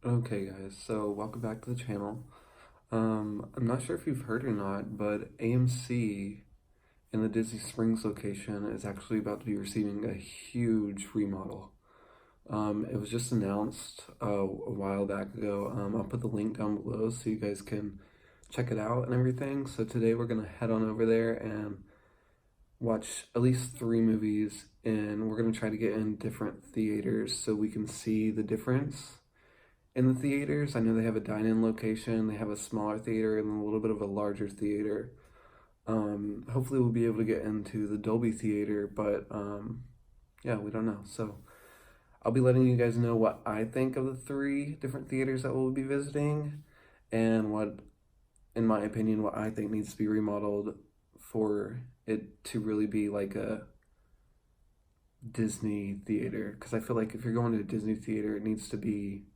Okay guys, so welcome back to the channel. I'm not sure if you've heard or not, but AMC in the Disney Springs location is actually about to be receiving a huge remodel. It was just announced a while back ago. I'll put the link down below so you guys can check it out and everything. So today we're gonna head on over there and watch at least 3 movies, and we're gonna try to get in different theaters so we can see the difference in the theaters. I know they have a dine-in location, they have a smaller theater, and a little bit of a larger theater. Hopefully we'll be able to get into the Dolby Theater, but yeah, we don't know. So I'll be letting you guys know what I think of the 3 different theaters that we'll be visiting, and what, in my opinion, what I think needs to be remodeled for it to really be like a Disney theater. Because I feel like if you're going to a Disney theater, it needs to be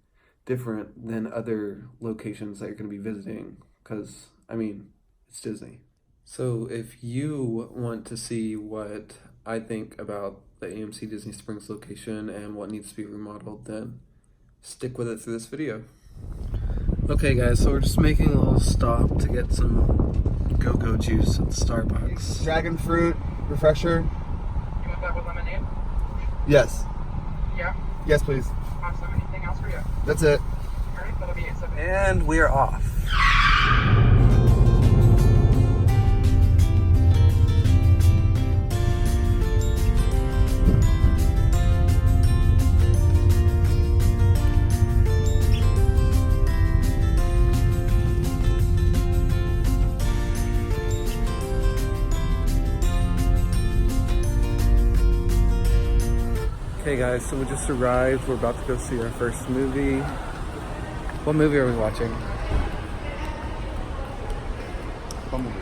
different than other locations that you're going to be visiting, because I mean, it's Disney. So if you want to see what I think about the AMC Disney Springs location and what needs to be remodeled, then stick with it through this video. Okay guys, so we're just making a little stop to get some go-go juice at the Starbucks. Dragon fruit refresher. You want that with lemonade? Yes. Yeah. Yes, please. Awesome. Anything else for you? That's it. Alright, that'll be 870. And we're off. Okay guys, so we just arrived. We're about to go see our first movie. What movie are we watching? Bumblebee.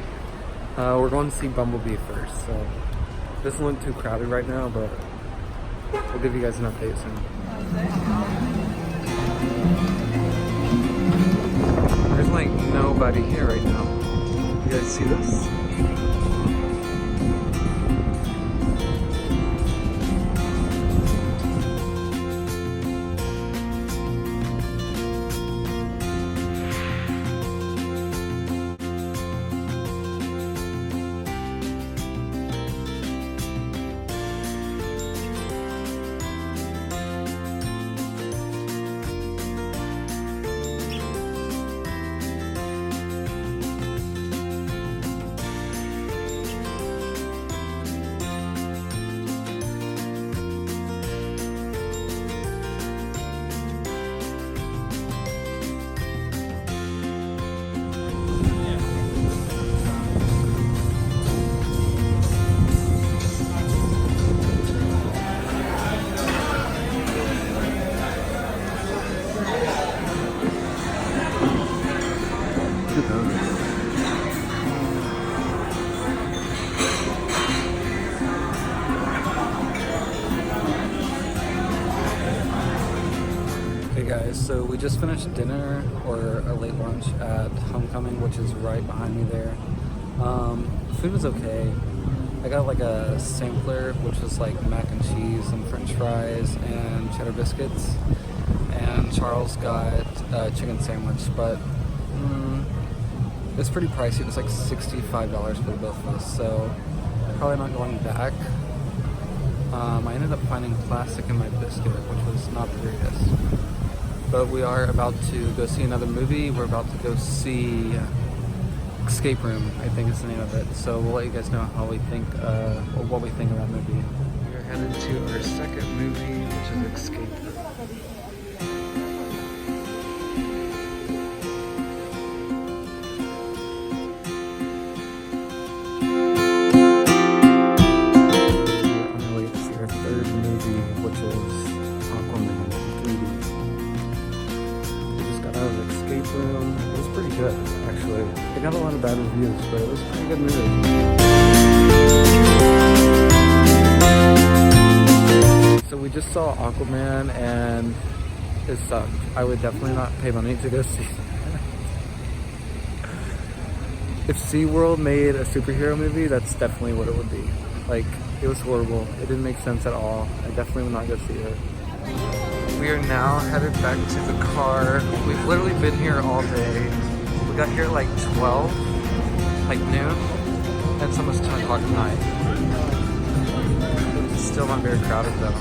We're going to see Bumblebee first, so it doesn't look too crowded right now, but we'll give you guys an update soon. There's like nobody here right now. You guys see this? Hey guys, so we just finished dinner, or a late lunch, at Homecookin, which is right behind me there. Food was okay. I got like a sampler, which was like mac and cheese and french fries and cheddar biscuits. And Charles got a chicken sandwich, but it's pretty pricey. It was like $65 for both of us, so probably not going back. I ended up finding plastic in my biscuit, which was not the greatest. But we are about to go see another movie. We're about to go see Escape Room, I think is the name of it. So we'll let you guys know how we think, or what we think of that movie. We're headed to our second movie, which is Escape Room. We're on our way to see our third movie, which is Aquaman 3D. Out of Escape Room. It was pretty good, actually. It got a lot of bad reviews, but it was a pretty good movie. So we just saw Aquaman, and it sucked. I would definitely not pay money to go see it. If SeaWorld made a superhero movie, that's definitely what it would be. Like, it was horrible. It didn't make sense at all. I definitely would not go see it. We are now headed back to the car. We've literally been here all day. We got here at like 12, like noon, and it's almost 10 o'clock at night. It's still not very crowded though.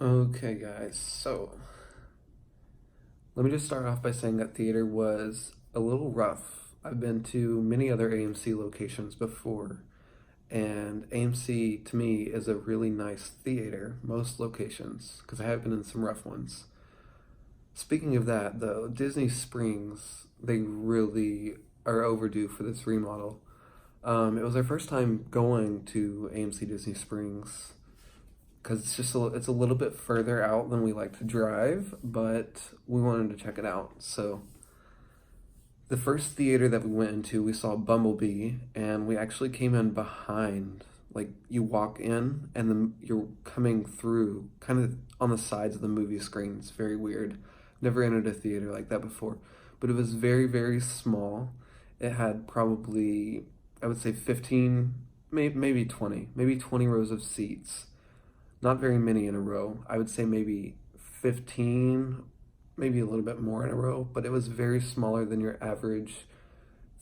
Okay, guys, so let me just start off by saying that theater was a little rough. I've been to many other AMC locations before, and AMC to me is a really nice theater, most locations, because I have been in some rough ones. Speaking of that, though, Disney Springs, they really are overdue for this remodel. It was our first time going to AMC Disney Springs because it's a little bit further out than we like to drive, but we wanted to check it out. So the first theater that we went into, we saw Bumblebee, and we actually came in behind. Like, you walk in, and then you're coming through, kind of on the sides of the movie screen. It's very weird. Never entered a theater like that before. But it was very, very small. It had probably, I would say 15, maybe 20 rows of seats. Not very many in a row. I would say maybe 15, maybe a little bit more in a row, but it was very smaller than your average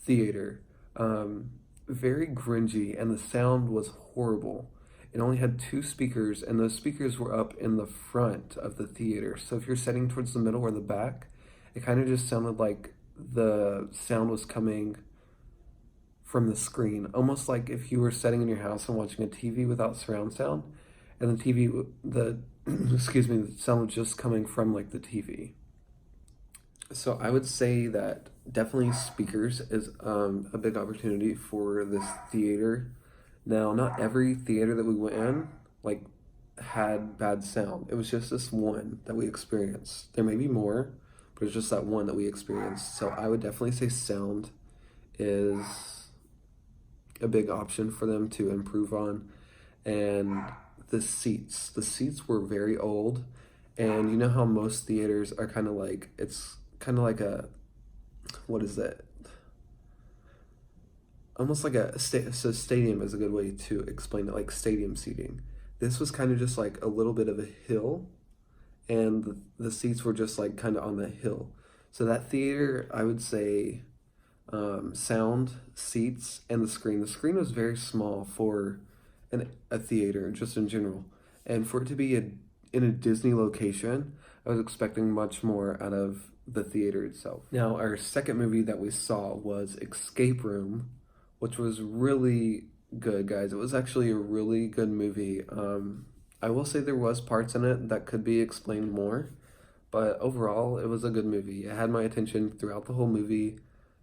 theater. Very grungy, and the sound was horrible. It only had 2 speakers, and those speakers were up in the front of the theater. So if you're sitting towards the middle or the back, it kind of just sounded like the sound was coming from the screen. Almost like if you were sitting in your house and watching a TV without surround sound, and the TV, excuse me, the sound was just coming from like the TV. So I would say that definitely speakers is a big opportunity for this theater. Now, not every theater that we went in like had bad sound. It was just this one that we experienced. There may be more, but it's just that one that we experienced. So I would definitely say sound is a big option for them to improve on. And the seats were very old, and you know how most theaters are kind of like, it's kind of like a, what is that? Almost like so stadium is a good way to explain it, like stadium seating. This was kind of just like a little bit of a hill, and the seats were just like kind of on the hill. So that theater, I would say, sound, seats, and the screen. The screen was very small for a theater, just in general. And for it to be in a Disney location, I was expecting much more out of the theater itself. Now, our second movie that we saw was Escape Room, which was really good, guys. It was actually a really good movie. I will say there was parts in it that could be explained more, but overall, it was a good movie. It had my attention throughout the whole movie.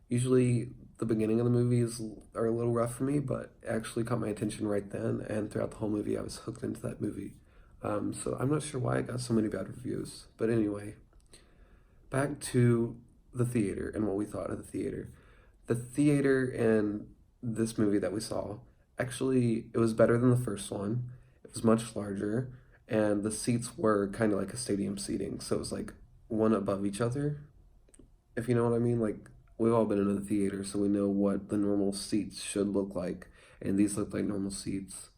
Usually, the beginning of the movies are a little rough for me, but it actually caught my attention right then, and throughout the whole movie, I was hooked into that movie. So I'm not sure why it got so many bad reviews, but anyway, back to the theater and what we thought of the theater. The theater in this movie that we saw, actually, it was better than the first one. It was much larger, and the seats were kind of like a stadium seating, so it was like one above each other, if you know what I mean. Like, we've all been in the theater, so we know what the normal seats should look like, and these look like normal seats.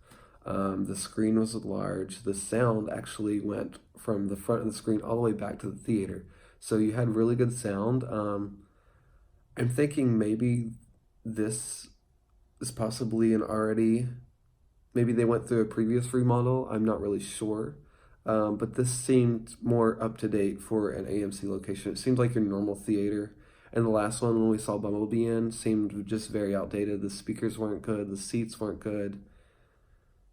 The screen was large. The sound actually went from the front of the screen all the way back to the theater, so you had really good sound. I'm thinking maybe this is possibly maybe they went through a previous remodel. I'm not really sure. But this seemed more up to date for an AMC location. It seemed like your normal theater. And the last one, when we saw Bumblebee in, seemed just very outdated. The speakers weren't good. The seats weren't good.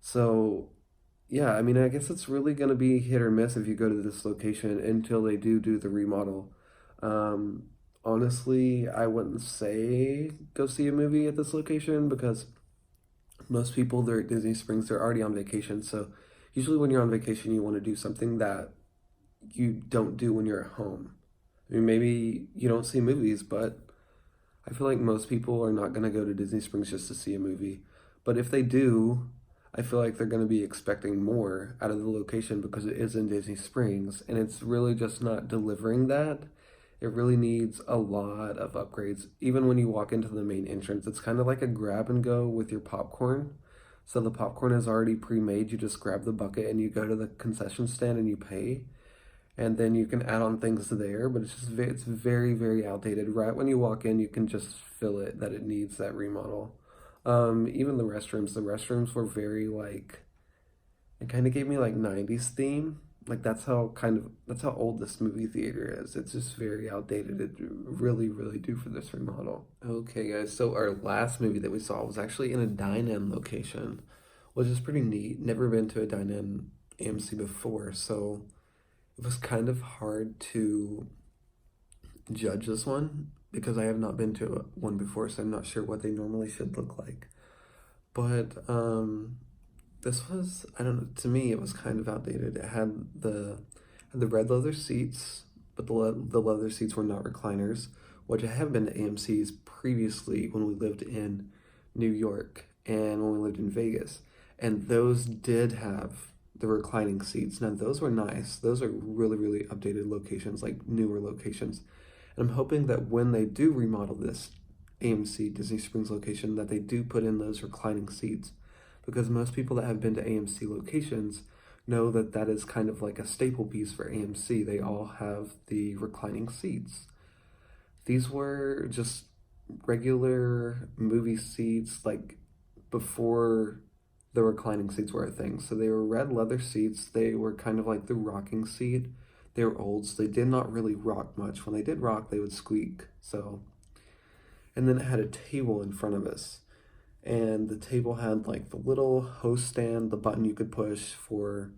So, yeah, I mean, I guess it's really going to be hit or miss if you go to this location until they do the remodel. Honestly, I wouldn't say go see a movie at this location because most people, they're at Disney Springs, they're already on vacation. So usually when you're on vacation, you want to do something that you don't do when you're at home. I mean, maybe you don't see movies, but I feel like most people are not going to go to Disney Springs just to see a movie. But if they do, I feel like they're going to be expecting more out of the location because it is in Disney Springs, and it's really just not delivering that. It really needs a lot of upgrades. Even when you walk into the main entrance, it's kind of like a grab and go with your popcorn. So the popcorn is already pre-made. You just grab the bucket and you go to the concession stand and you pay. And then you can add on things there, but it's very, very outdated. Right when you walk in, you can just feel it that it needs that remodel. Even the restrooms were very like, it kind of gave me like 90s theme. Like that's how old this movie theater is. It's just very outdated. It really, really due for this remodel. Okay, guys. So our last movie that we saw was actually in a dine-in location, which is pretty neat. Never been to a dine-in AMC before, so it was kind of hard to judge this one because I have not been to one before, so I'm not sure what they normally should look like. But this was, I don't know, to me it was kind of outdated. It had the red leather seats, but the leather seats were not recliners, which I have been to AMC's previously when we lived in New York and when we lived in Vegas, and those did have the reclining seats. Now those were nice. Those are really, really updated locations, like newer locations. And I'm hoping that when they do remodel this AMC Disney Springs location, that they do put in those reclining seats, because most people that have been to AMC locations know that that is kind of like a staple piece for AMC. They all have the reclining seats. These were just regular movie seats, like before the reclining seats were a thing. So they were red leather seats. They were kind of like the rocking seat. They were old, so they did not really rock much. When they did rock, they would squeak. So, and then it had a table in front of us. And the table had like the little host stand, the button you could push for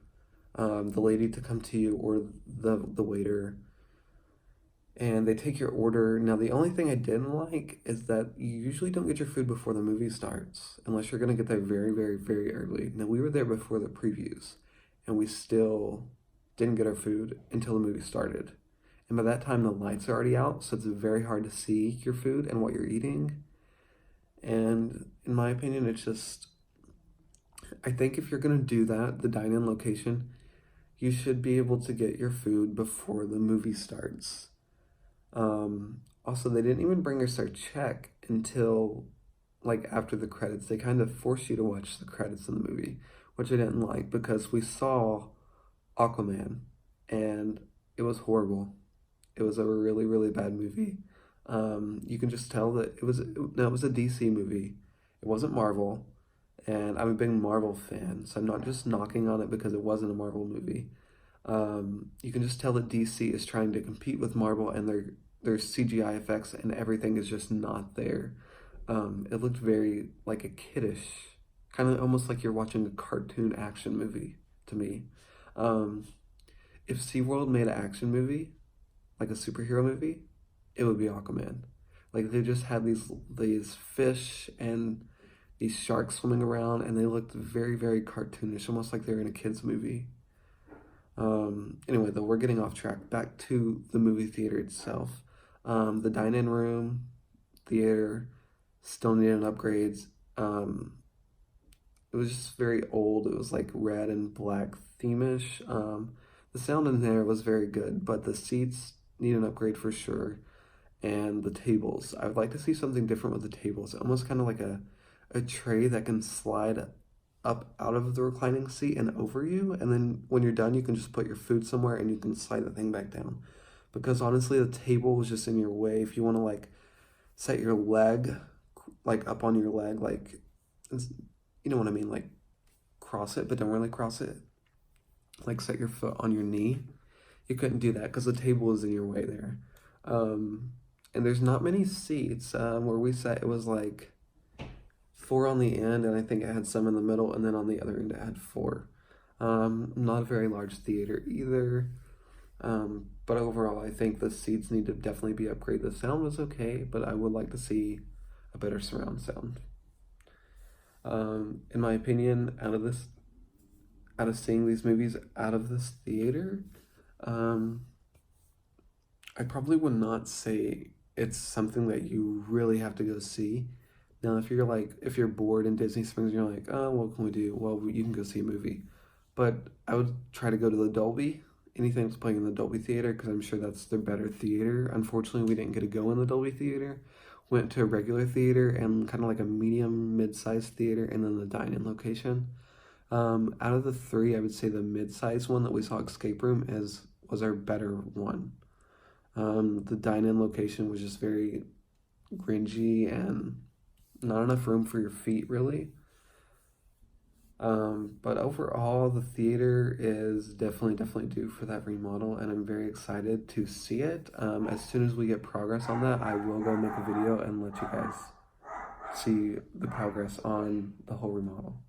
the lady to come to you or the waiter. And they take your order. Now, the only thing I didn't like is that you usually don't get your food before the movie starts, unless you're going to get there very, very, very early. Now, we were there before the previews, and we still didn't get our food until the movie started. And by that time, the lights are already out, so it's very hard to see your food and what you're eating. And in my opinion, it's just, I think if you're going to do that, the dine-in location, you should be able to get your food before the movie starts. Also, they didn't even bring us our check until like after the credits. They kind of force you to watch the credits in the movie, which I didn't like because we saw Aquaman and it was horrible. It was a really, really bad movie. You can just tell that it was a DC movie. It wasn't Marvel, and I'm a big Marvel fan, so I'm not just knocking on it because it wasn't a Marvel movie. You can just tell that DC is trying to compete with Marvel, and their CGI effects and everything is just not there. It looked very like a kiddish, kind of almost like you're watching a cartoon action movie to me. If SeaWorld made an action movie, like a superhero movie, it would be Aquaman. Like they just had these fish and these sharks swimming around, and they looked very, very cartoonish, almost like they were in a kid's movie. Anyway, though, we're getting off track. Back to the movie theater itself. The dine-in room, theater, still needed upgrades. It was just very old. It was like red and black themish. The sound in there was very good, but the seats need an upgrade for sure. And the tables. I would like to see something different with the tables. Almost kind of like a tray that can slide up out of the reclining seat and over you, and then when you're done you can just put your food somewhere and you can slide the thing back down, because honestly the table was just in your way. If you want to like set your leg like up on your leg, like you know what I mean, like cross it but don't really cross it, like set your foot on your knee, you couldn't do that because the table is in your way there. And there's not many seats. Where we sat, it was like 4 on the end, and I think it had some in the middle, and then on the other end it had 4. Not a very large theater either. But overall, I think the seats need to definitely be upgraded. The sound was okay, but I would like to see a better surround sound. In my opinion, out of seeing these movies out of this theater, I probably would not say it's something that you really have to go see. Now, if you're bored in Disney Springs, and you're like, oh, what can we do? Well, you can go see a movie. But I would try to go to the Dolby, anything that's playing in the Dolby Theater, because I'm sure that's their better theater. Unfortunately, we didn't get to go in the Dolby Theater. went to a regular theater and kind of like a medium mid-sized theater, and then the dine-in location. Out of the three, I would say the mid-sized one that we saw, Escape Room, was our better one. The dine-in location was just very cringy and not enough room for your feet, really. But overall, the theater is definitely due for that remodel, and I'm very excited to see it. As soon as we get progress on that, I will go make a video and let you guys see the progress on the whole remodel.